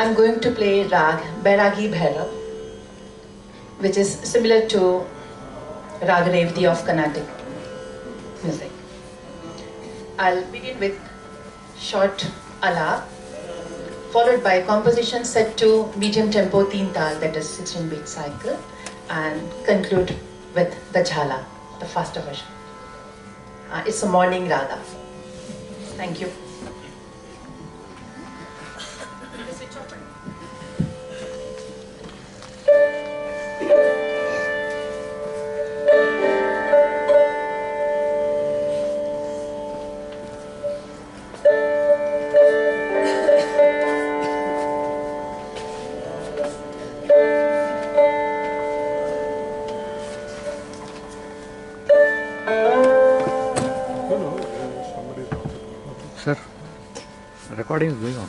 I'm going to play Rag Bairagi Bhairav, which is similar to Raga Revdi of Carnatic music. I'll begin with short alap, followed by composition set to medium tempo teen tal, that is 16-beat cycle, and conclude with the jhala, the faster version. It's a morning raga. Thank you. Sir, recording is going on.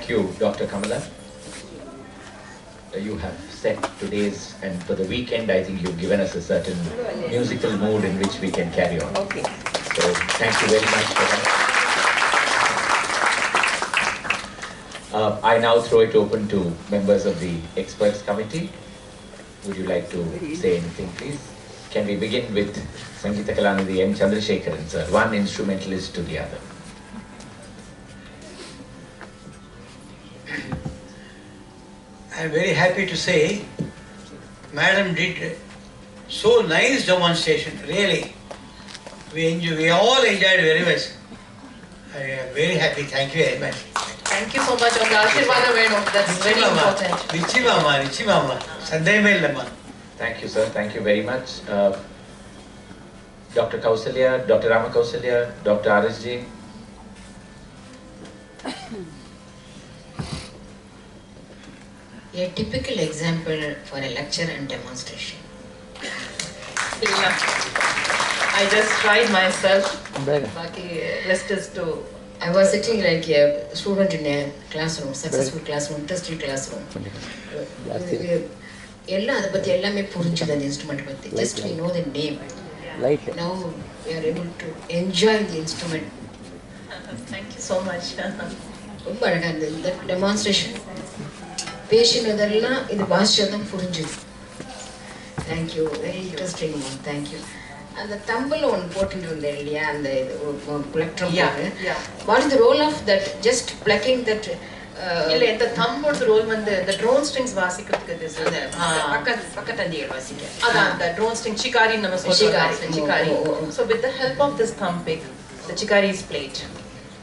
Thank you, Dr. Kamala. You have set today's, and for the weekend, I think you've given us a certain musical mood in which we can carry on. Okay. So, thank you very much for that. I now throw it open to members of the experts committee. Would you like to say anything, please? Can we begin with Sangeeta Kalanidhi M. Chandrasekharan, sir, one instrumentalist to the other? I am very happy to say, Madam did so nice demonstration, really. We all enjoyed very much. I am very happy, thank you very much. Thank you so much. On the Ashirvada Venu, that's very important. Richi Mama, Sandhya Lamma. Thank you, sir. Thank you very much. Dr. Kausalya, Dr. Rama Kausalya, Dr. RSG. A typical example for a lecture and demonstration. I just tried myself. Baki rest is to. I was sitting like a student in a classroom, successful classroom, interesting classroom. Instrument. Just we know the name. Now we are able to enjoy the instrument. Thank you so much. The demonstration. Patient adalla idu bhashyatham purinjadu. Thank you, very interesting one. Thank you. And the tumble one potted and the plectrum. What is the role of that? Just plucking that. The thumb or the role when the drone strings vasikathu this. Pakkatandigal vasika. The drone string chikari nama chikari. So with the help of this thumb pick, the chikari is played.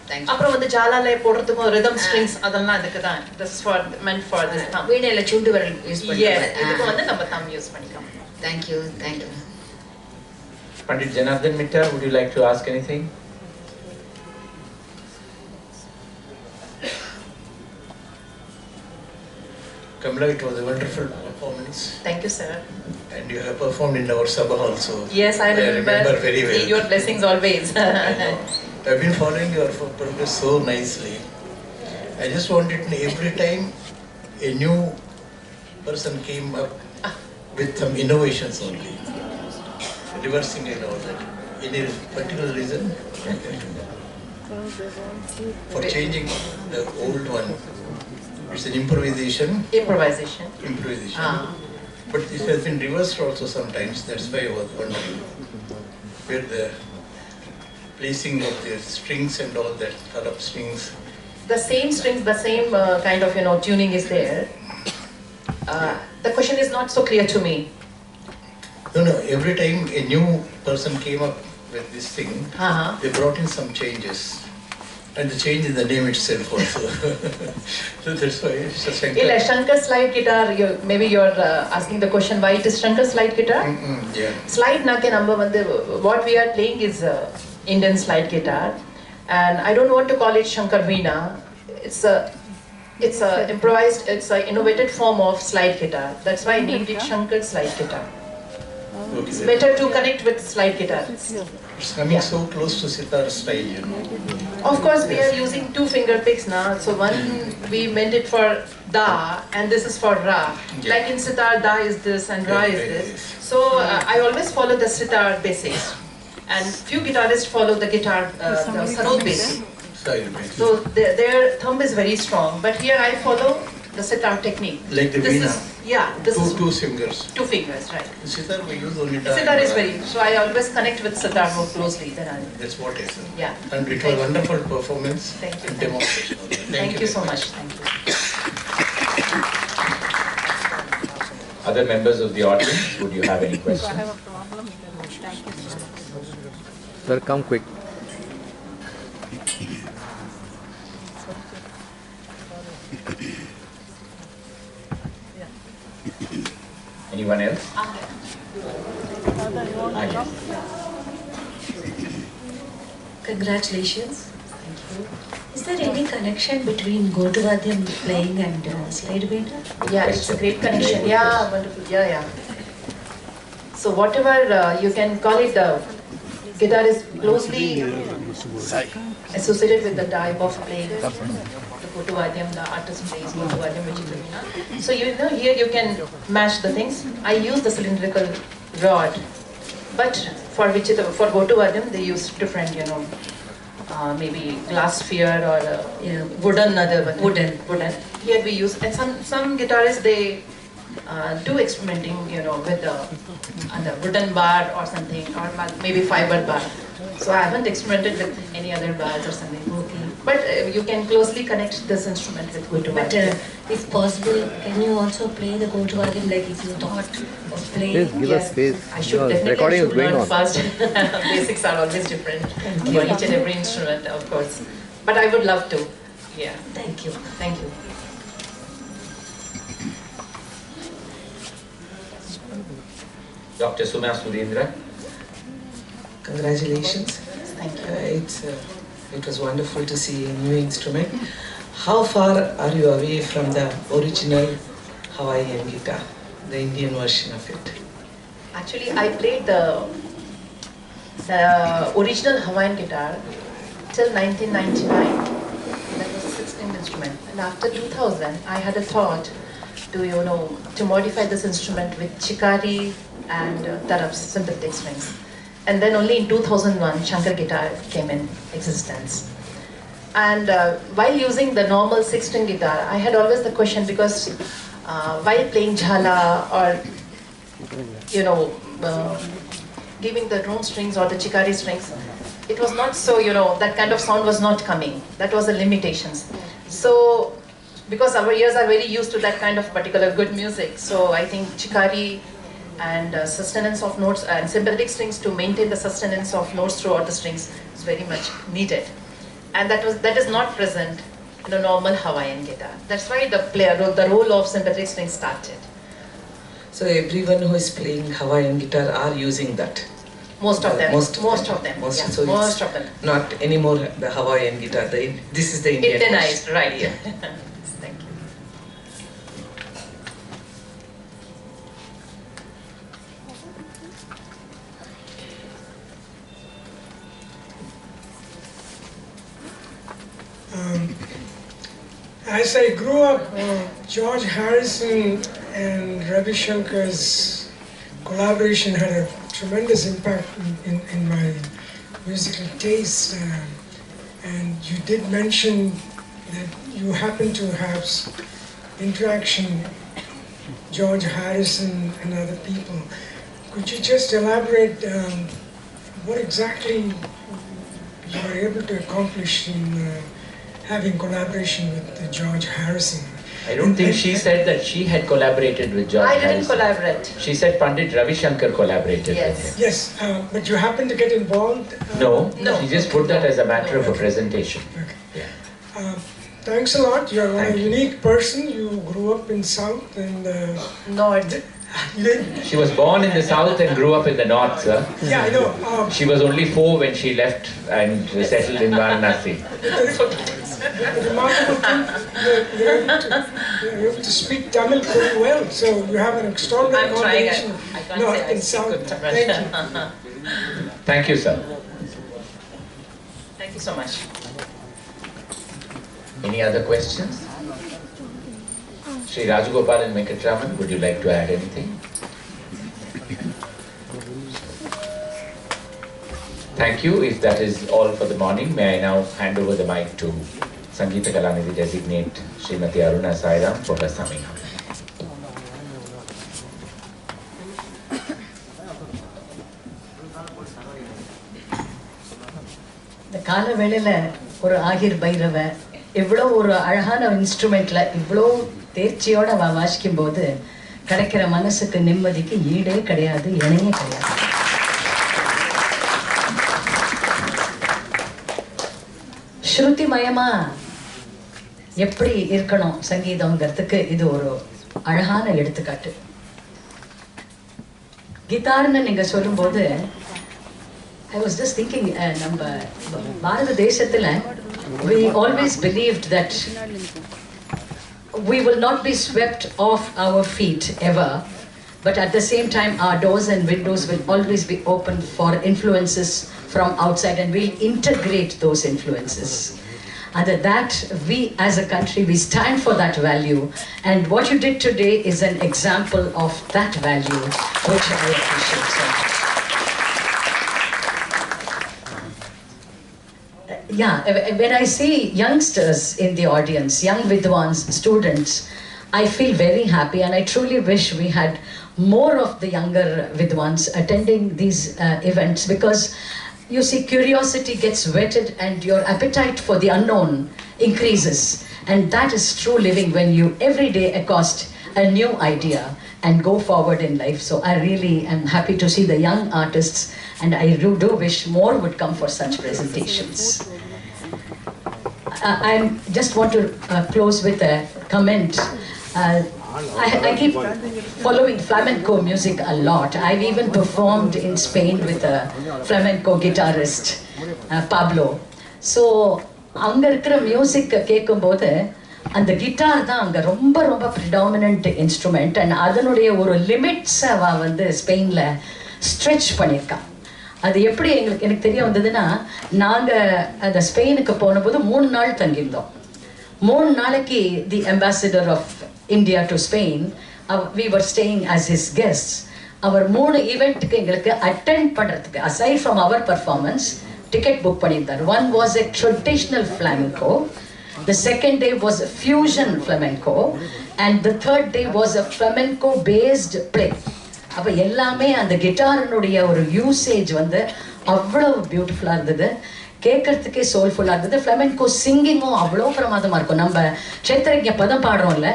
Thank you. அப்புறம் வந்து ஜாலால போடுறதுக்கு rhythm strings அதெல்லாம் அதுக்கு தான். This is for meant for this thumb. வீணையில சுண்டு விரல் use பண்ணுவாங்க. Yes, இதுக்கு வந்து நம்ம thumb யூஸ் பண்ணிக்கலாம். Thank you, thank you. Pandit Janardhan Mitta, would you like to ask anything? Kamala, it was a wonderful performance. Thank you, sir. And you have performed in our Sabha also. Yes, I remember very well. Your blessings always. I have been following your progress so nicely. I just wanted to know, every time a new person came up with some innovations only, reversing and all that. Any particular reason for changing the old one? It's an improvisation. Improvisation. But this has been reversed also sometimes. That's why I was wondering where the placing of the strings and all that, up strings. The same strings, the same kind of tuning is there. The question is not so clear to me. No. Every time a new person came up with this thing, they brought in some changes. And the change in the name itself also. So that's why it's a Shankar. Shankar slide guitar, maybe you're asking the question why it is Shankar slide guitar? Yeah. Slide naake number what we are playing is Indian slide guitar. And I don't want to call it Shankar Veena. It's a improvised, it's an innovated form of slide guitar. That's why I named it Shankar slide guitar. Okay. It's better to connect with slide guitar. It's coming so close to sitar style, Of course, we are using 2 finger picks now. So one we meant it for da, and this is for ra. Like in sitar, da is this and ra is this. So I always follow the sitar basics, and few guitarists follow the guitar the sarod basic. So their thumb is very strong, but here I follow the sitar technique. Like the veena. This is two fingers. 2 fingers, right? The sitar we use only da. Sitar is very, so I always connect with sitar more closely than I. That's what I said. Yeah. And it was wonderful performance. Thank you. And demonstration. Thank you so much. Thank you. Other members of the audience, would you have any questions? I have a problem. Thank you. Sir, come quick. Anyone else? Yes. Congratulations. Thank you. Is there any connection between Gotuvadhyam playing and slide veena? Yeah, it's a great connection. Yeah, wonderful. Yeah. So whatever you can call it, the guitar is closely associated with the type of playing. The Gotu Vadyam, the artist plays Gotu Vadyam, which is Veena. So you know here you can match the things. I use the cylindrical rod, but for for Gotu Vadyam they use different, maybe glass sphere or wooden other one. Wooden. Here we use, and some guitarists they do experimenting, with the wooden bar or something, or maybe fiber bar. So I haven't experimented with any other bars or something. Okay. But you can closely connect this instrument with Gotu Vadyam. But if possible, can you also play the Gotu Vadyam like if you thought of playing? Please give us space. I should No, definitely recording is going learn on. first. Basics are always different for each and every instrument, of course. But I would love to. Yeah. Thank you. Thank you. Dr. Suma Surendra. Congratulations. Thank you. It was wonderful to see a new instrument. How far are you away from the original Hawaiian guitar, the Indian version of it? Actually, I played the original Hawaiian guitar till 1999. That was a 16th instrument. And after 2000, I had a thought to modify this instrument with chikari and tarabs, synthetic strings. And then only in 2001, Shankar guitar came in existence. And while using the normal 6-string guitar, I had always the question, because while playing jhala or, giving the drone strings or the chikari strings, it was not so, that kind of sound was not coming. That was the limitations. So, because our ears are very used to that kind of particular good music, so I think chikari and sustenance of notes and sympathetic strings to maintain the sustenance of notes throughout the strings is very much needed. And that is not present in a normal Hawaiian guitar. That's why the role of sympathetic strings started. So everyone who is playing Hawaiian guitar are using that? Most of them. Most of them. So most of them. Not anymore the Hawaiian guitar. This is the Indian Indianized, version. right. Yeah. Thank you. As I grew up, George Harrison and Ravi Shankar's collaboration had a tremendous impact in my musical taste. And you did mention that you happen to have interaction George Harrison and other people. Could you just elaborate what exactly you were able to accomplish in having collaboration with George Harrison? I don't think she said that she had collaborated with George Harrison. I didn't collaborate. She said Pandit Ravi Shankar collaborated with him. Yes, but you happened to get involved? No, No. she just put that as a matter of a presentation. Okay. Yeah. Thanks a lot. You're Thank a you. unique person. You grew up in South and North. you didn't. She was born in the south and grew up in the north, sir. Yeah, I know. She was only 4 when she left and settled in Varanasi. The remarkable thing, you're able to speak Tamil pretty well, so you have an extraordinary I'm trying. combination I of can't North say I and speak South. good Tamil. Thank you. Thank you, sir. Thank you so much. Any other questions? Sri Rajagopal and Venkatraman, would you like to add anything? Thank you. If that is all for the morning, may I now hand over the mic to Sangeeta Kalanidhi designate Srimati Aruna Sairam for her summing up. இந்த கால வேளையில ஒரு ஆகிர் பைரவ இவ்வளோ ஒரு அழகான இன்ஸ்ட்ருமெண்ட்ல இவ்வளோ தேர்ச்சியோட வாசிக்கும் போது கிடைக்கிற மனசுக்கு நிம்மதிக்கு ஈடே கிடையாது, இணையே கிடையாது. ஸ்ருதிமயமா எப்படி இருக்கணும் சங்கீதம்ங்கிறதுக்கு இது ஒரு அழகான எடுத்துக்காட்டு. கிட்டார்னு நீங்க சொல்லும்போது I was just thinking, நம்ம பாரத தேசத்துல we always believed that we will not be swept off our feet ever, but at the same time our doors and windows will always be open for influences from outside and we'll integrate those influences. And that we as a country, we stand for that value. And what you did today is an example of that value, which I appreciate so much. Yeah, when I see youngsters in the audience, young Vidwans, students, I feel very happy, and I truly wish we had more of the younger Vidwans attending these events, because you see, curiosity gets whetted and your appetite for the unknown increases. And that is true living, when you every day accost a new idea and go forward in life. So I really am happy to see the young artists, and I do wish more would come for such presentations. I just want to close with a comment. I keep following flamenco music a lot. I've even performed in Spain with a flamenco guitarist, Pablo. So, அங்க இருக்கிற music கேட்கும்போது அந்த guitar தான் அங்க ரொம்ப ரொம்ப predominant instrument, and அதனுடைய ஒரு லிமிட்ஸை வந்து ஸ்பெயின்ல ஸ்ட்ரெச் பண்ணியிருக்கான். அது எப்படி எனக்கு தெரிய வந்ததுன்னா, நாங்கள் அந்த ஸ்பெயினுக்கு போனபோது 3 நாள் தங்கியிருந்தோம். 3 நாளைக்கு தி ambassador of India to Spain, we were staying as his guests. அவர் 3 ஈவெண்ட்டுக்கு எங்களுக்கு அட்டெண்ட் பண்ணுறதுக்கு, aside from our performance, ticket book பண்ணியிருந்தார். One was a traditional flamenco, the second day was a fusion flamenco, and the third day was a flamenco based play. அப்போ எல்லாமே அந்த கிட்டாரினுடைய ஒரு usage வந்து அவ்வளவு பியூட்டிஃபுல்லாக இருந்தது, கேட்கறதுக்கே சோல்ஃபுல்லாக இருந்தது. ஃப்ளமென்கோ சிங்கிங்கும் அவ்வளோ பிரமாதமாக இருக்கும். நம்ம க்ஷேத்திரஜ்ஞ பதம் பாடுறோம்ல,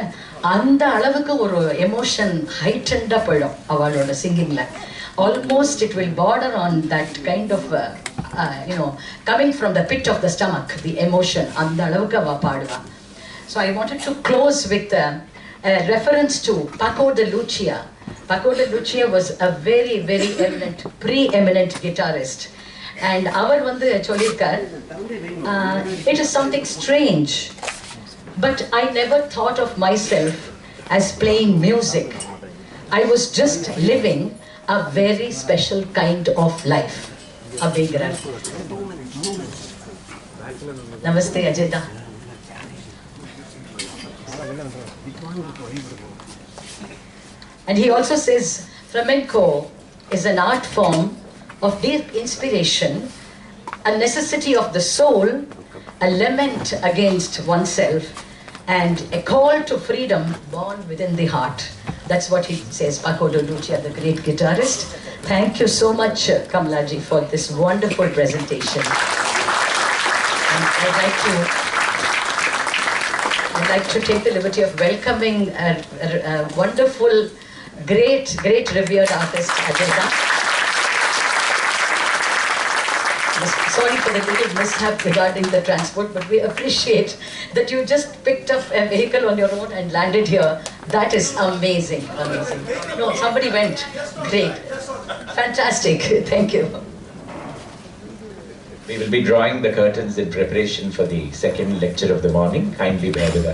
அந்த அளவுக்கு ஒரு எமோஷன் ஹைட்டண்டாக போயிடும் அவளோட சிங்கிங்கில். Almost it will border on that kind of coming from the pit of the stomach, the emotion, அந்த அளவுக்கு அவள் பாடுவாள். So I wanted to close with reference to Paco de Lucia. Paco de Lucia was a very, very eminent, pre-eminent guitarist. And அவர் வந்து சொல்லியிருக்கார், it is something strange, but I never thought of myself as playing music. I was just living a very special kind of life. அப்படிங்கிறார். நமஸ்தே அஜய்தா. And he also says flamenco is an art form of deep inspiration, a necessity of the soul, a lament against oneself, and a call to freedom born within the heart. That's what he says, Paco de Lucia, the great guitarist. Thank you so much, Kamalaji, for this wonderful presentation. And I'd like to take the liberty of welcoming a wonderful, great revered artist, Ajayda. Sorry for the little mishap regarding the transport, but we appreciate that you just picked up a vehicle on your own and landed here. That is amazing, amazing. No, somebody went. Great. Fantastic. Thank you. We will be drawing the curtains in preparation for the second lecture of the morning. Kindly bear with us.